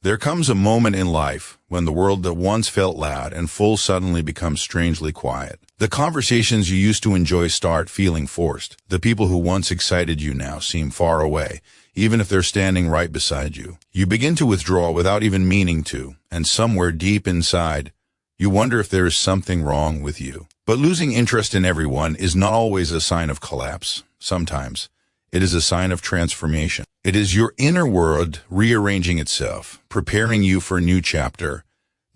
There comes a moment in life when the world that once felt loud and full suddenly becomes strangely quiet. The conversations you used to enjoy start feeling forced. The people who once excited you now seem far away, even if they're standing right beside you. You begin to withdraw without even meaning to, and somewhere deep inside, you wonder if there is something wrong with you. But losing interest in everyone is not always a sign of collapse. Sometimes, it is a sign of transformation. It is your inner world rearranging itself, preparing you for a new chapter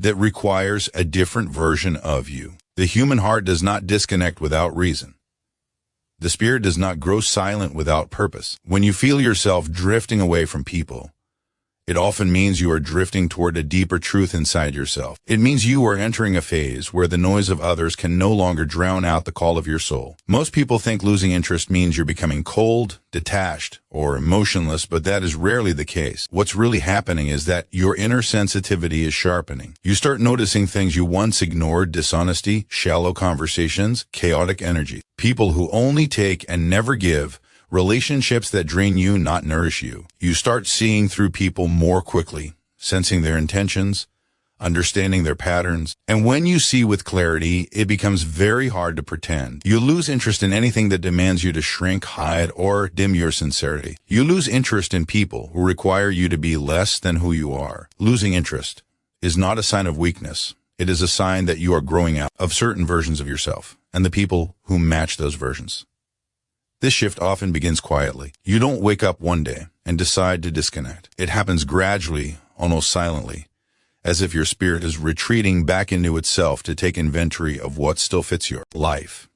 that requires a different version of you. The human heart does not disconnect without reason. The spirit does not grow silent without purpose. When you feel yourself drifting away from people, it often means you are drifting toward a deeper truth inside yourself. It means you are entering a phase where the noise of others can no longer drown out the call of your soul. Most people think losing interest means you're becoming cold, detached, or emotionless, but that is rarely the case. What's really happening is that your inner sensitivity is sharpening. You start noticing things you once ignored: dishonesty, shallow conversations, chaotic energy, people who only take and never give, relationships that drain you, not nourish you. You start seeing through people more quickly, sensing their intentions, understanding their patterns. And when you see with clarity, it becomes very hard to pretend. You lose interest in anything that demands you to shrink, hide, or dim your sincerity. You lose interest in people who require you to be less than who you are. Losing interest is not a sign of weakness. It is a sign that you are growing out of certain versions of yourself and the people who match those versions. This shift often begins quietly. You don't wake up one day and decide to disconnect. It happens gradually, almost silently, as if your spirit is retreating back into itself to take inventory of what still fits your life.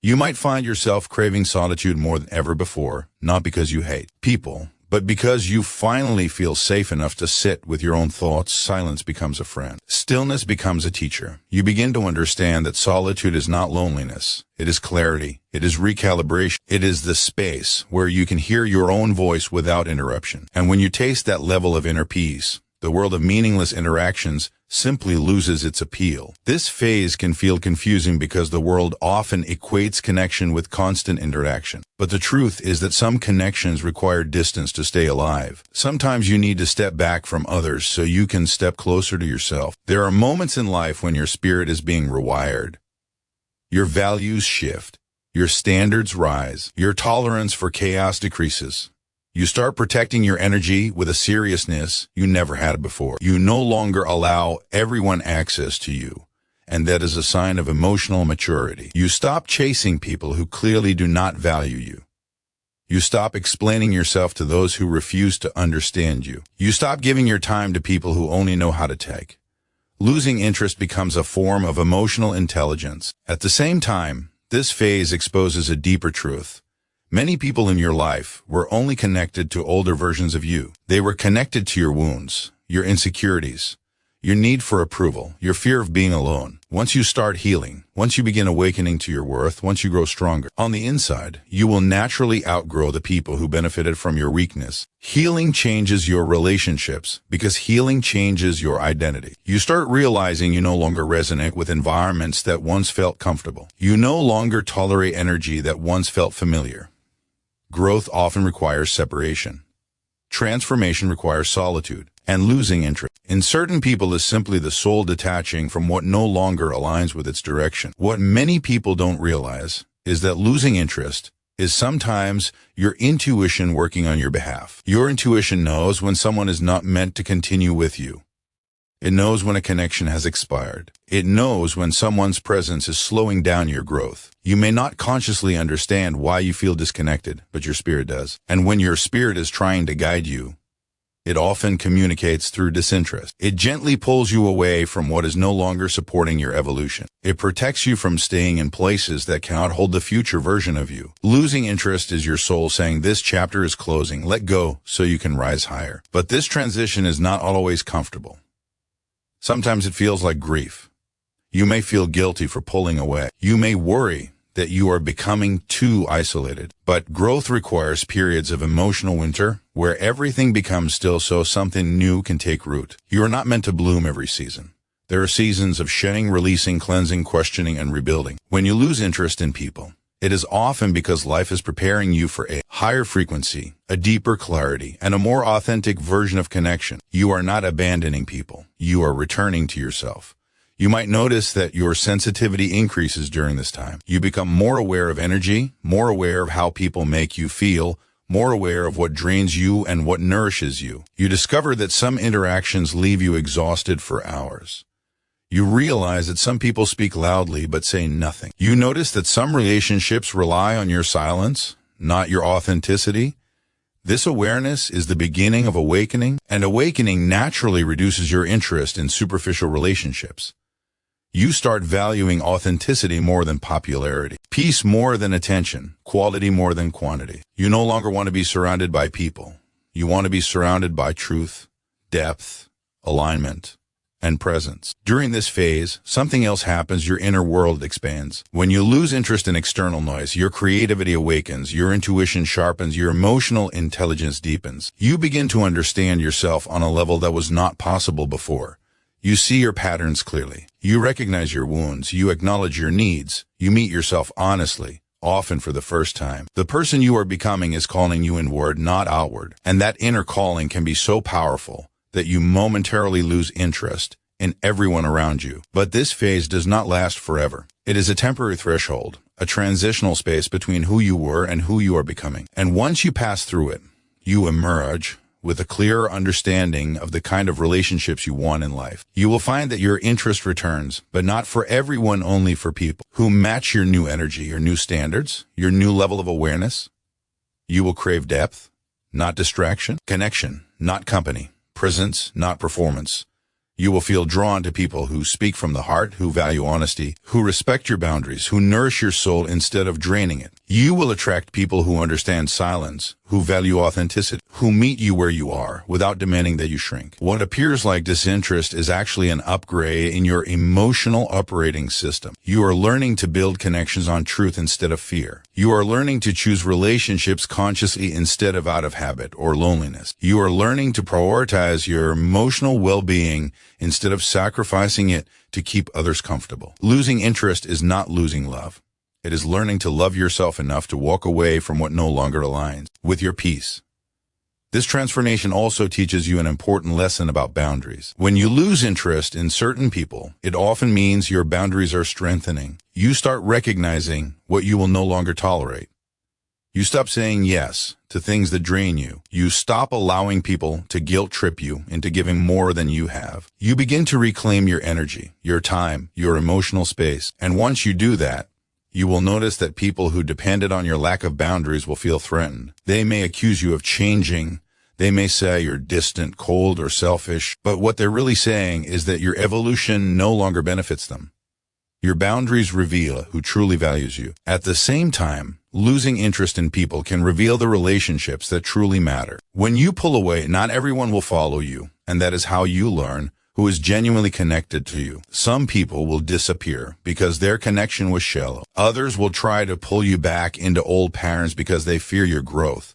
You might find yourself craving solitude more than ever before, not because you hate people, but because you finally feel safe enough to sit with your own thoughts. Silence becomes a friend. Stillness becomes a teacher. You begin to understand that solitude is not loneliness. It is clarity. It is recalibration. It is the space where you can hear your own voice without interruption. And when you taste that level of inner peace, the world of meaningless interactions simply loses its appeal. This phase can feel confusing because the world often equates connection with constant interaction. But the truth is that some connections require distance to stay alive. Sometimes you need to step back from others so you can step closer to yourself. There are moments in life when your spirit is being rewired. Your values shift. Your standards rise. Your tolerance for chaos decreases. You start protecting your energy with a seriousness you never had before. You no longer allow everyone access to you, and that is a sign of emotional maturity. You stop chasing people who clearly do not value you. You stop explaining yourself to those who refuse to understand you. You stop giving your time to people who only know how to take. Losing interest becomes a form of emotional intelligence. At the same time, this phase exposes a deeper truth. Many people in your life were only connected to older versions of you. They were connected to your wounds, your insecurities, your need for approval, your fear of being alone. Once you start healing, once you begin awakening to your worth, once you grow stronger on the inside, you will naturally outgrow the people who benefited from your weakness. Healing changes your relationships because healing changes your identity. You start realizing you no longer resonate with environments that once felt comfortable. You no longer tolerate energy that once felt familiar. Growth often requires separation. Transformation requires solitude, and losing interest in certain people is simply the soul detaching from what no longer aligns with its direction. What many people don't realize is that losing interest is sometimes your intuition working on your behalf. Your intuition knows when someone is not meant to continue with you. It knows when a connection has expired. It knows when someone's presence is slowing down your growth. You may not consciously understand why you feel disconnected, but your spirit does. And when your spirit is trying to guide you, it often communicates through disinterest. It gently pulls you away from what is no longer supporting your evolution. It protects you from staying in places that cannot hold the future version of you. Losing interest is your soul saying, this chapter is closing. Let go so you can rise higher. But this transition is not always comfortable. Sometimes it feels like grief. You may feel guilty for pulling away. You may worry that you are becoming too isolated. But growth requires periods of emotional winter where everything becomes still so something new can take root. You are not meant to bloom every season. There are seasons of shedding, releasing, cleansing, questioning, and rebuilding. When you lose interest in people, It is often because life is preparing you for a higher frequency, a deeper clarity, and a more authentic version of connection. You are not abandoning people. You are returning to yourself. You might notice that your sensitivity increases during this time. You become more aware of energy, more aware of how people make you feel, more aware of what drains you and what nourishes you. You discover that some interactions leave you exhausted for hours. You realize that some people speak loudly but say nothing. You notice that some relationships rely on your silence, not your authenticity. This awareness is the beginning of awakening, and awakening naturally reduces your interest in superficial relationships. You start valuing authenticity more than popularity, peace more than attention, quality more than quantity. You no longer want to be surrounded by people. You want to be surrounded by truth, depth, alignment, and presence. During this phase, something else happens. Your inner world expands. When you lose interest in external noise, your creativity awakens, your intuition sharpens, your emotional intelligence deepens. You begin to understand yourself on a level that was not possible before. You see your patterns clearly. You recognize your wounds. You acknowledge your needs. You meet yourself honestly, often for the first time. The person you are becoming is calling you inward, not outward. And that inner calling can be so powerful that you momentarily lose interest in everyone around you. But this phase does not last forever. It is a temporary threshold, a transitional space between who you were and who you are becoming. And once you pass through it, you emerge with a clearer understanding of the kind of relationships you want in life. You will find that your interest returns, but not for everyone, only for people who match your new energy, your new standards, your new level of awareness. You will crave depth, not distraction, connection, not company, presence, not performance. You will feel drawn to people who speak from the heart, who value honesty, who respect your boundaries, who nourish your soul instead of draining it. You will attract people who understand silence, who value authenticity, who meet you where you are without demanding that you shrink. What appears like disinterest is actually an upgrade in your emotional operating system. You are learning to build connections on truth instead of fear. You are learning to choose relationships consciously instead of out of habit or loneliness. You are learning to prioritize your emotional well-being instead of sacrificing it to keep others comfortable. Losing interest is not losing love. It is learning to love yourself enough to walk away from what no longer aligns with your peace. This transformation also teaches you an important lesson about boundaries. When you lose interest in certain people, it often means your boundaries are strengthening. You start recognizing what you will no longer tolerate. You stop saying yes to things that drain you. You stop allowing people to guilt trip you into giving more than you have. You begin to reclaim your energy, your time, your emotional space. And once you do that, you will notice that people who depended on your lack of boundaries will feel threatened. They may accuse you of changing. They may say you're distant, cold, or selfish. But what they're really saying is that your evolution no longer benefits them. Your boundaries reveal who truly values you. At the same time, losing interest in people can reveal the relationships that truly matter. When you pull away, not everyone will follow you, and that is how you learn who is genuinely connected to you. Some people will disappear because their connection was shallow. Others will try to pull you back into old patterns because they fear your growth.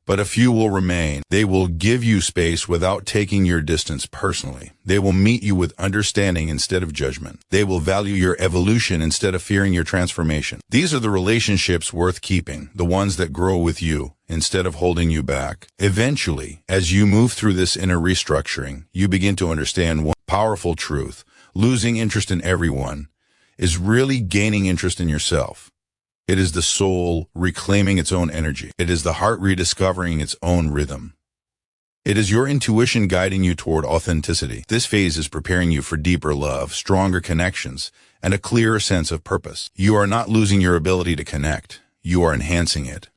But a few will remain. They will give you space without taking your distance personally. They will meet you with understanding instead of judgment. They will value your evolution instead of fearing your transformation. These are the relationships worth keeping, the ones that grow with you instead of holding you back. Eventually, as you move through this inner restructuring, you begin to understand one powerful truth. Losing interest in everyone is really gaining interest in yourself. It is the soul reclaiming its own energy. It is the heart rediscovering its own rhythm. It is your intuition guiding you toward authenticity. This phase is preparing you for deeper love, stronger connections, and a clearer sense of purpose. You are not losing your ability to connect. You are enhancing it.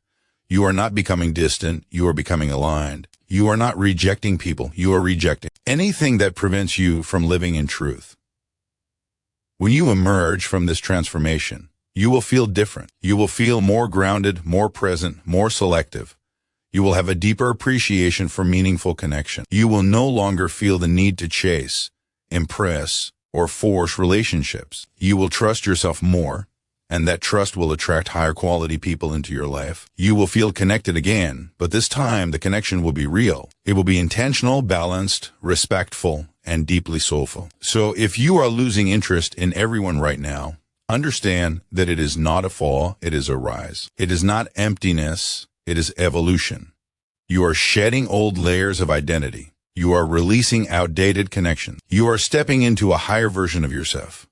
You are not becoming distant. You are becoming aligned. You are not rejecting people. You are rejecting anything that prevents you from living in truth. When you emerge from this transformation, you will feel different. You will feel more grounded, more present, more selective. You will have a deeper appreciation for meaningful connection. You will no longer feel the need to chase, impress, or force relationships. You will trust yourself more, and that trust will attract higher quality people into your life. You will feel connected again, but this time the connection will be real. It will be intentional, balanced, respectful, and deeply soulful. So if you are losing interest in everyone right now, Understand that it is not a fall, it is a rise. It is not emptiness, it is evolution. You are shedding old layers of identity. You are releasing outdated connections. You are stepping into a higher version of yourself.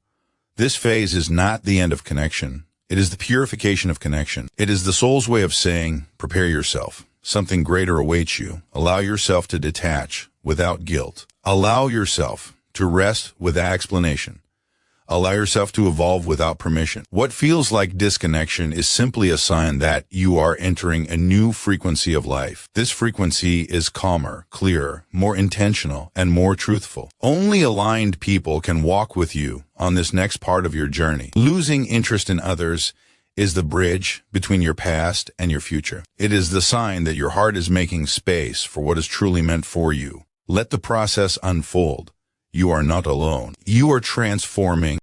This phase is not the end of connection. It is the purification of connection. It is the soul's way of saying, prepare yourself. Something greater awaits you. Allow yourself to detach without guilt. Allow yourself to rest without explanation. Allow yourself to evolve without permission. What feels like disconnection is simply a sign that you are entering a new frequency of life. This frequency is calmer, clearer, more intentional, and more truthful. Only aligned people can walk with you on this next part of your journey. Losing interest in others is the bridge between your past and your future. It is the sign that your heart is making space for what is truly meant for you. Let the process unfold. You are not alone. You are transforming